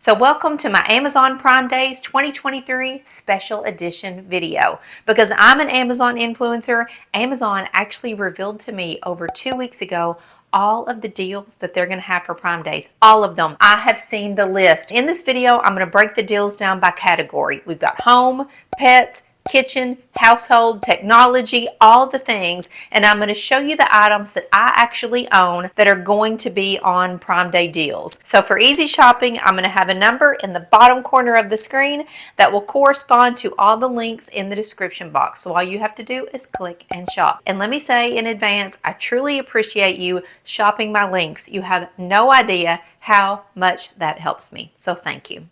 So welcome to my Amazon Prime Days 2023 special edition video. Because I'm an Amazon influencer, Amazon actually revealed to me over 2 weeks ago all of the deals that they're going to have for Prime Days. All of them. I have seen the list. In this video, I'm going to break the deals down by category. We've got home, pets, kitchen, household, technology, all the things, and I'm going to show you the items that I actually own that are going to be on Prime Day deals. So for easy shopping, I'm going to have a number in the bottom corner of the screen that will correspond to all the links in the description box. So all you have to do is click and shop. And let me say in advance, I truly appreciate you shopping my links. You have no idea how much that helps me. So thank you.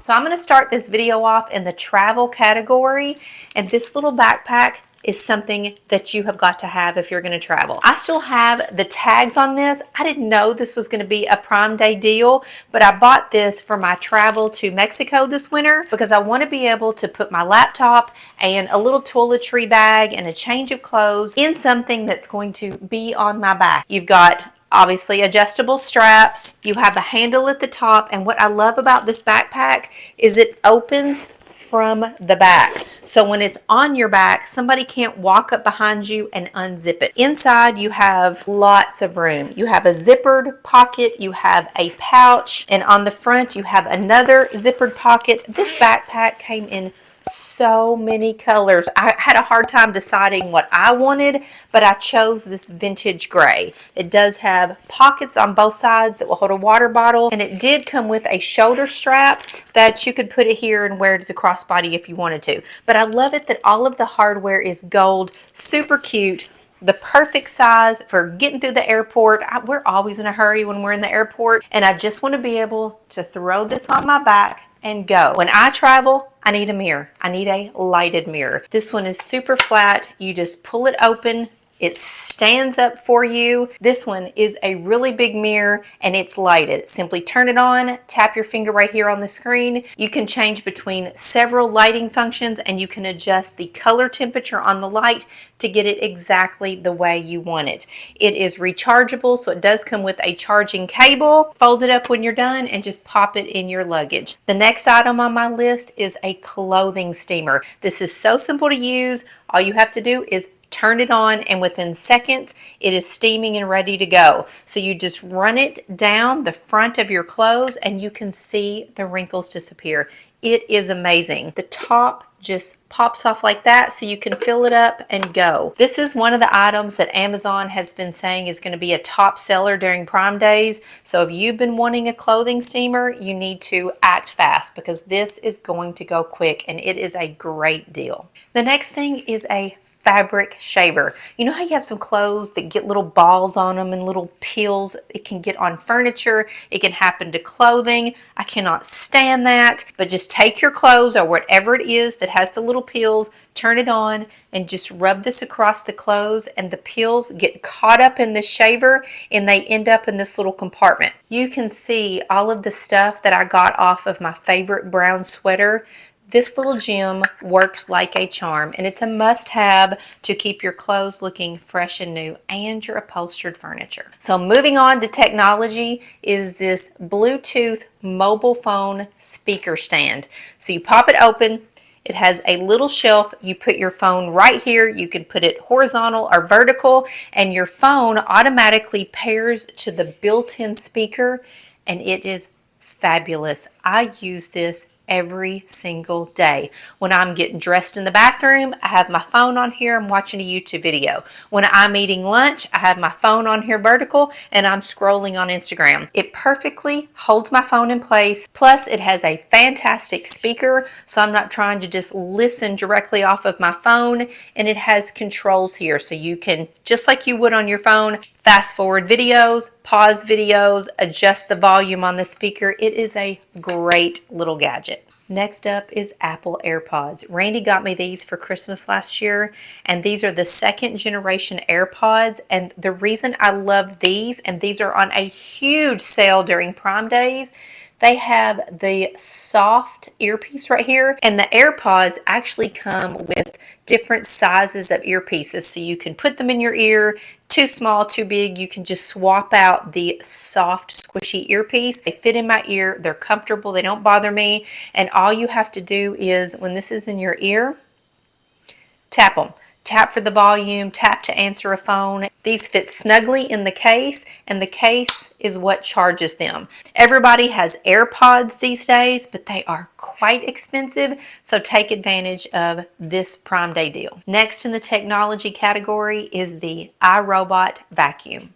So I'm going to start this video off in the travel category, and this little backpack is something that you have got to have if you're going to travel. I still have the tags on this. I didn't know this was going to be a Prime Day deal, but I bought this for my travel to Mexico this winter because I want to be able to put my laptop and a little toiletry bag and a change of clothes in something that's going to be on my back. You've got obviously adjustable straps, you have a handle at the top, and what I love about this backpack is it opens from the back. So when it's on your back, somebody can't walk up behind you and unzip it. Inside you have lots of room. You have a zippered pocket, you have a pouch, and on the front you have another zippered pocket. This backpack came in so many colors. I had a hard time deciding what I wanted, but I chose this vintage gray. It does have pockets on both sides that will hold a water bottle, and it did come with a shoulder strap that you could put it here and wear it as a crossbody if you wanted to. But I love it that all of the hardware is gold, super cute. The perfect size for getting through the airport. We're always in a hurry when we're in the airport, and I just want to be able to throw this on my back and go. When I travel, I need a mirror. I need a lighted mirror. This one is super flat. You just pull it open. It stands up for you. This one is a really big mirror and it's lighted. Simply turn it on, tap your finger right here on the screen. You can change between several lighting functions and you can adjust the color temperature on the light to get it exactly the way you want it. It is rechargeable, so it does come with a charging cable. Fold it up when you're done and just pop it in your luggage. The next item on my list is a clothing steamer. This is so simple to use. All you have to do is turn it on and within seconds it is steaming and ready to go. So you just run it down the front of your clothes and you can see the wrinkles disappear. It is amazing. The top just pops off like that so you can fill it up and go. This is one of the items that Amazon has been saying is going to be a top seller during Prime Days. So if you've been wanting a clothing steamer, you need to act fast because this is going to go quick and it is a great deal. The next thing is a fabric shaver. You know how you have some clothes that get little balls on them and little peels? It can get on furniture. It can happen to clothing. I cannot stand that. But just take your clothes or whatever it is that has the little peels, turn it on and just rub this across the clothes and the peels get caught up in the shaver and they end up in this little compartment. You can see all of the stuff that I got off of my favorite brown sweater. This little gem works like a charm and it's a must-have to keep your clothes looking fresh and new and your upholstered furniture. So moving on to technology is this Bluetooth mobile phone speaker stand. So you pop it open. It has a little shelf. You put your phone right here. You can put it horizontal or vertical and your phone automatically pairs to the built-in speaker and it is fabulous. I use this every single day. When I'm getting dressed in the bathroom, I have my phone on here, I'm watching a YouTube video. When I'm eating lunch, I have my phone on here vertical and I'm scrolling on Instagram. It perfectly holds my phone in place. Plus it has a fantastic speaker, so I'm not trying to just listen directly off of my phone, and it has controls here so you can, just like you would on your phone, fast forward videos, pause videos, adjust the volume on the speaker. It is a great little gadget. Next up is Apple AirPods. Randy got me these for Christmas last year, and these are the second generation AirPods. And the reason I love these, and these are on a huge sale during Prime Days, they have the soft earpiece right here, and the AirPods actually come with different sizes of earpieces, so you can put them in your ear, Too small, too big, you can just swap out the soft, squishy earpiece. They fit in my ear, they're comfortable, they don't bother me, and all you have to do is, when this is in your ear, tap them. Tap for the volume, tap to answer a phone. These fit snugly in the case, and the case is what charges them. Everybody has AirPods these days, but they are quite expensive, so take advantage of this Prime Day deal. Next in the technology category is the iRobot vacuum.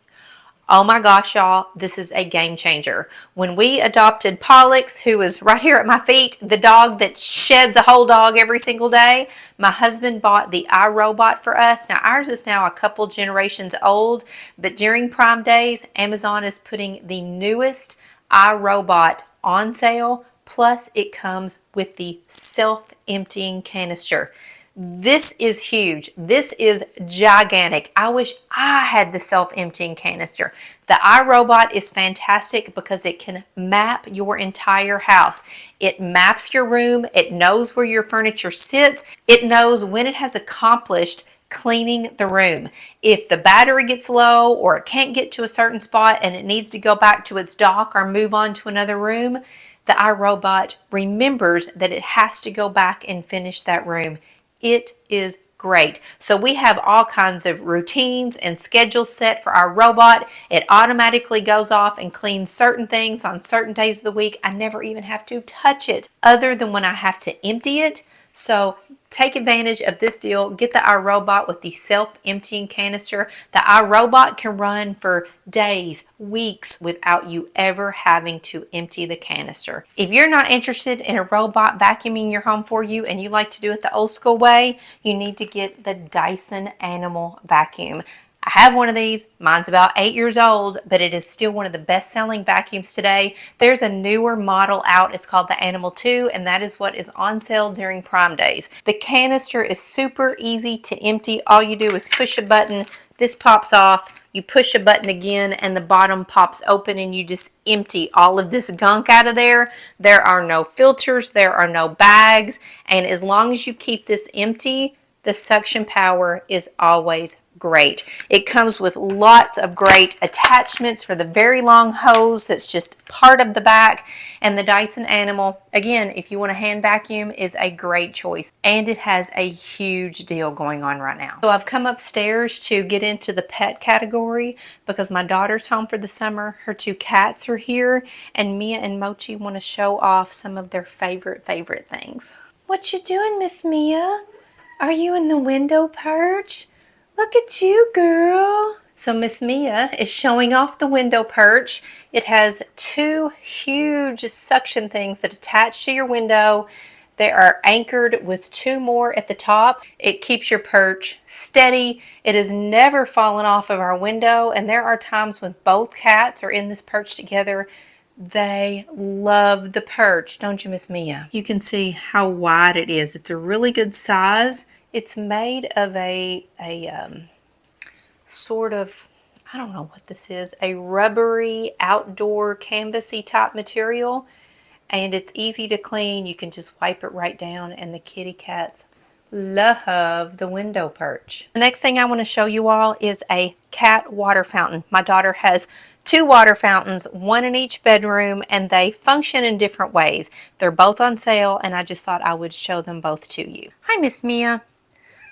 Oh my gosh, y'all, this is a game changer. When we adopted Pollux, who is right here at my feet, the dog that sheds a whole dog every single day, my husband bought the iRobot for us. Now, ours is now a couple generations old, but during Prime Days, Amazon is putting the newest iRobot on sale, plus it comes with the self-emptying canister. This is huge. This is gigantic. I wish I had the self-emptying canister. The iRobot is fantastic because it can map your entire house. It maps your room. It knows where your furniture sits. It knows when it has accomplished cleaning the room. If the battery gets low or it can't get to a certain spot and it needs to go back to its dock or move on to another room, the iRobot remembers that it has to go back and finish that room. It is great. So we have all kinds of routines and schedules set for our robot. It automatically goes off and cleans certain things on certain days of the week. I never even have to touch it other than when I have to empty it. So take advantage of this deal. Get the iRobot with the self-emptying canister. The iRobot can run for days, weeks without you ever having to empty the canister. If you're not interested in a robot vacuuming your home for you and you like to do it the old school way, you need to get the Dyson Animal Vacuum. I have one of these. Mine's about 8 years old, but it is still one of the best-selling vacuums today. There's a newer model out. It's called the Animal 2, and that is what is on sale during Prime Days. The canister is super easy to empty. All you do is push a button. This pops off. You push a button again, and the bottom pops open, and you just empty all of this gunk out of there. There are no filters. There are no bags. And as long as you keep this empty, the suction power is always great. It comes with lots of great attachments for the very long hose that's just part of the back. And the Dyson Animal, again, if you want a hand vacuum, is a great choice. And it has a huge deal going on right now. So I've come upstairs to get into the pet category because my daughter's home for the summer. Her 2 cats are here, and Mia and Mochi want to show off some of their favorite things. What you doing, Miss Mia? Are you in the window perch? Look at you, girl. So Miss Mia is showing off the window perch. It has 2 huge suction things that attach to your window. They are anchored with 2 more at the top. It keeps your perch steady. It has never fallen off of our window, and there are times when both cats are in this perch together. They love the perch, don't you, Miss Mia? You can see how wide it is. It's a really good size. It's made of a sort of, I don't know what this is, a rubbery outdoor canvasy type material, and it's easy to clean. You can just wipe it right down, and the kitty cats love the window perch. The next thing I want to show you all is a cat water fountain. My daughter has 2 water fountains, 1 in each bedroom, and they function in different ways. They're both on sale, and I just thought I would show them both to you. Hi, Miss Mia.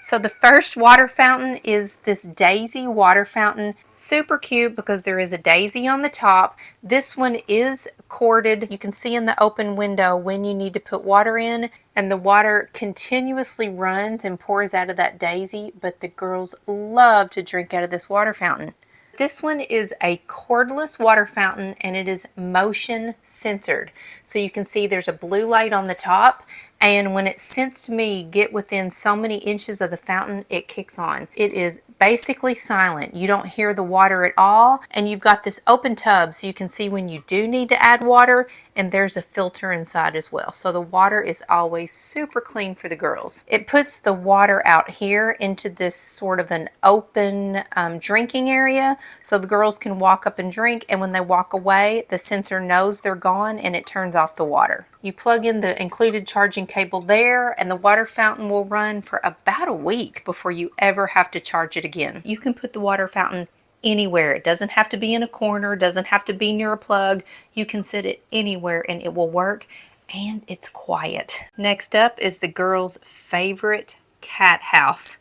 So the first water fountain is this daisy water fountain. Super cute because there is a daisy on the top. This one is corded. You can see in the open window when you need to put water in, and the water continuously runs and pours out of that daisy, but the girls love to drink out of this water fountain. This one is a cordless water fountain, and it is motion censored. So you can see there's a blue light on the top, and when it sensed me get within so many inches of the fountain, it kicks on. It is basically silent. You don't hear the water at all, and you've got this open tub so you can see when you do need to add water, and there's a filter inside as well. So the water is always super clean for the girls. It puts the water out here into this sort of an open drinking area, so the girls can walk up and drink, and when they walk away, the sensor knows they're gone and it turns off the water. You plug in the included charging cable there, and the water fountain will run for about a week before you ever have to charge it again. You can put the water fountain anywhere. It doesn't have to be in a corner, doesn't have to be near a plug. You can sit it anywhere and it will work, and it's quiet. Next up is the girls' favorite cat house.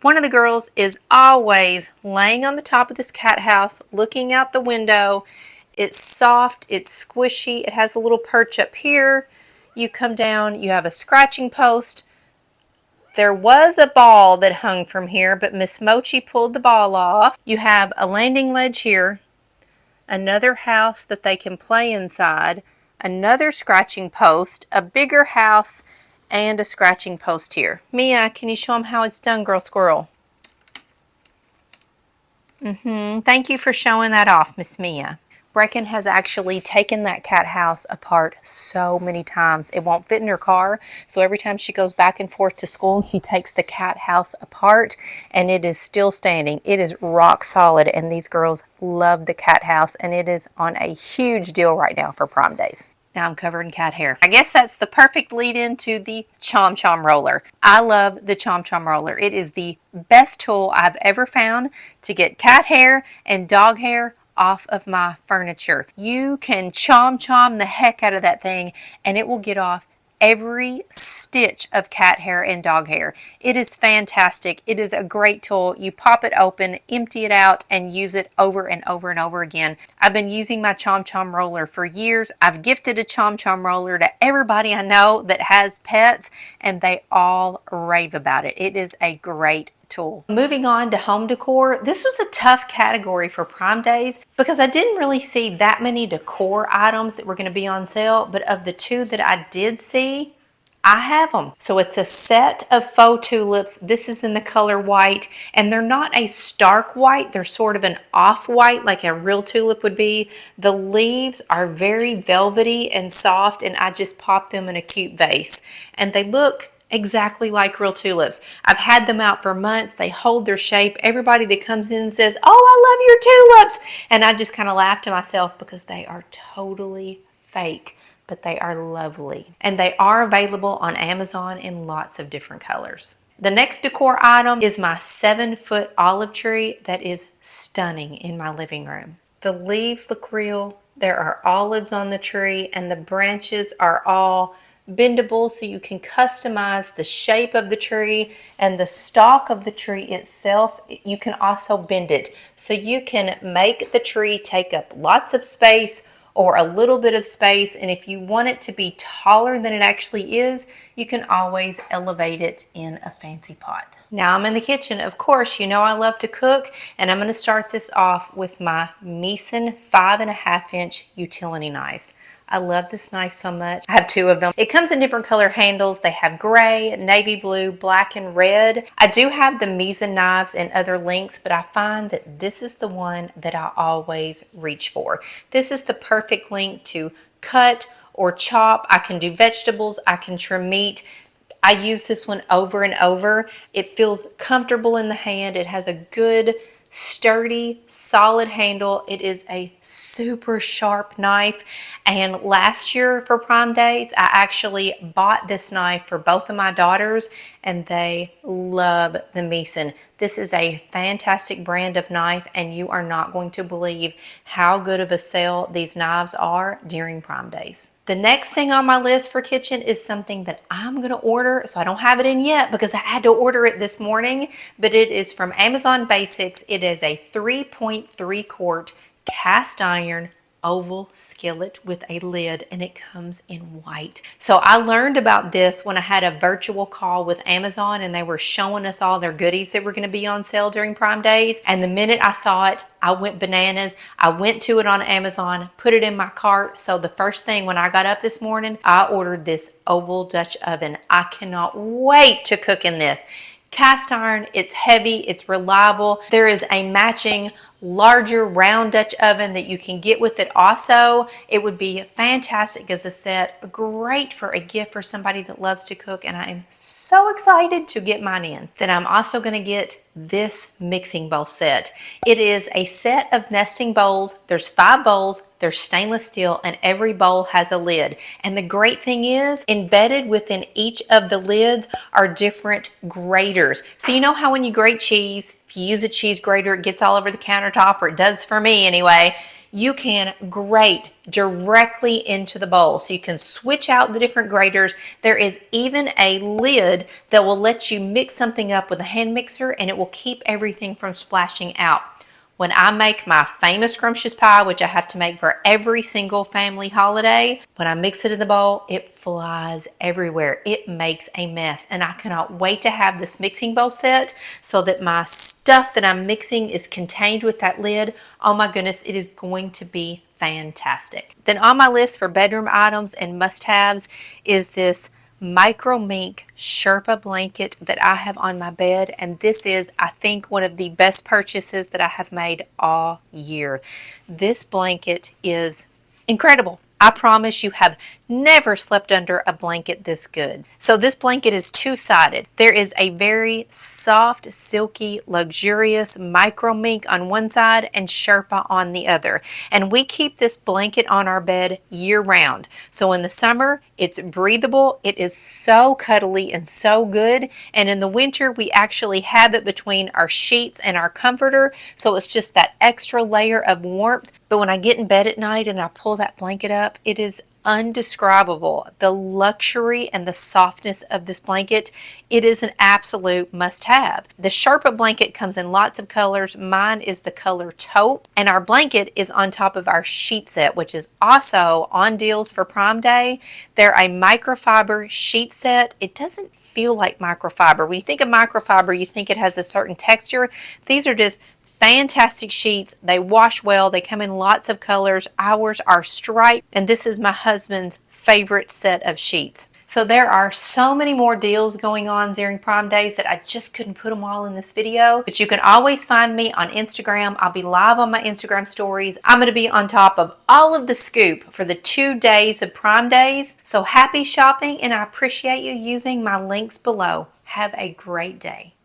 One of the girls is always laying on the top of this cat house, looking out the window. It's soft, it's squishy, it has a little perch up here. You come down, you have a scratching post. There was a ball that hung from here, but Miss Mochi pulled the ball off. You have a landing ledge here, another house that they can play inside, another scratching post, a bigger house, and a scratching post here. Mia, can you show them how it's done, girl squirrel? Thank you for showing that off, Miss Mia. Brecken has actually taken that cat house apart so many times. It won't fit in her car, so every time she goes back and forth to school, she takes the cat house apart, and it is still standing. It is rock solid, and these girls love the cat house, and it is on a huge deal right now for prom days. Now I'm covered in cat hair. I guess that's the perfect lead into the ChomChom Roller. I love the ChomChom Roller. It is the best tool I've ever found to get cat hair and dog hair off of my furniture. You can chom the heck out of that thing, and it will get off every stitch of cat hair and dog hair. It is fantastic. It is a great tool. You pop it open, empty it out, and use it over and over and over again. I've been using my ChomChom Roller for years. I've gifted a ChomChom Roller to everybody I know that has pets, and they all rave about it. It is a great tool. Moving on to home decor, this was a tough category for Prime Days because I didn't really see that many decor items that were going to be on sale, but of the two that I did see, I have them. So it's a set of faux tulips. This is in the color white, and they're not a stark white. They're sort of an off-white like a real tulip would be. The leaves are very velvety and soft, and I just popped them in a cute vase. And they look exactly like real tulips. I've had them out for months. They hold their shape. Everybody that comes in says, "Oh, I love your tulips." And I just kind of laugh to myself because they are totally fake, but they are lovely. And they are available on Amazon in lots of different colors. The next decor item is my 7-foot olive tree that is stunning in my living room. The leaves look real. There are olives on the tree, and the branches are all bendable, so you can customize the shape of the tree, and the stalk of the tree itself, you can also bend it. So you can make the tree take up lots of space or a little bit of space, and if you want it to be taller than it actually is, you can always elevate it in a fancy pot. Now I'm in the kitchen. Of course, you know I love to cook, and I'm going to start this off with my Misen 5.5-inch utility knives. I love this knife so much. I have 2 of them. It comes in different color handles. They have gray, navy blue, black, and red. I do have the Misen knives in other lengths, but I find that this is the one that I always reach for. This is the perfect length to cut or chop. I can do vegetables. I can trim meat. I use this one over and over. It feels comfortable in the hand. It has a good, sturdy, solid handle. It is a super sharp knife, and last year for Prime Days I actually bought this knife for both of my daughters, and they love the Misen. This is a fantastic brand of knife, and you are not going to believe how good of a sale these knives are during Prime Days. The next thing on my list for kitchen is something that I'm going to order. So I don't have it in yet because I had to order it this morning, but it is from Amazon Basics. It is a 3.3 quart cast iron oval skillet with a lid, and it comes in white. So I learned about this when I had a virtual call with Amazon, and they were showing us all their goodies that were going to be on sale during Prime Days. And the minute I saw it, I went bananas. I went to it on Amazon, put it in my cart. So the first thing when I got up this morning, I ordered this oval Dutch oven. I cannot wait to cook in this. Cast iron, it's heavy, it's reliable. There is a matching larger round Dutch oven that you can get with it also, it would be fantastic as a set, great for a gift for somebody that loves to cook, and I am so excited to get mine in. Then I'm also going to get this mixing bowl set. It is a set of nesting bowls. There's 5 bowls. They're stainless steel, and every bowl has a lid. And the great thing is, embedded within each of the lids are different graters. So you know how when you grate cheese, if you use a cheese grater, it gets all over the countertop, or it does for me anyway. You can grate directly into the bowl. So you can switch out the different graters. There is even a lid that will let you mix something up with a hand mixer, and it will keep everything from splashing out. When I make my famous scrumptious pie, which I have to make for every single family holiday, when I mix it in the bowl, it flies everywhere. It makes a mess, and I cannot wait to have this mixing bowl set so that my stuff that I'm mixing is contained with that lid. Oh my goodness, it is going to be fantastic. Then on my list for bedroom items and must-haves is this MicroMink Sherpa blanket that I have on my bed, and this is, I think, one of the best purchases that I have made all year. This blanket is incredible. I promise you have never slept under a blanket this good. So this blanket is two-sided. There is a very soft, silky, luxurious MicroMink on one side and Sherpa on the other. And we keep this blanket on our bed year-round. So in the summer, it's breathable. It is so cuddly and so good. And in the winter, we actually have it between our sheets and our comforter. So it's just that extra layer of warmth. But when I get in bed at night and I pull that blanket up, it is undescribable. The luxury and the softness of this blanket, it is an absolute must-have. The Sherpa blanket comes in lots of colors. Mine is the color taupe, and our blanket is on top of our sheet set, which is also on deals for Prime Day. They're a microfiber sheet set. It doesn't feel like microfiber. When you think of microfiber, you think it has a certain texture. These are just fantastic sheets. They wash well. They come in lots of colors. Ours are striped, and this is my husband's favorite set of sheets. So there are so many more deals going on during Prime Days that I just couldn't put them all in this video. But you can always find me on Instagram. I'll be live on my Instagram stories. I'm going to be on top of all of the scoop for the 2 days of Prime Days. So happy shopping, and I appreciate you using my links below. Have a great day.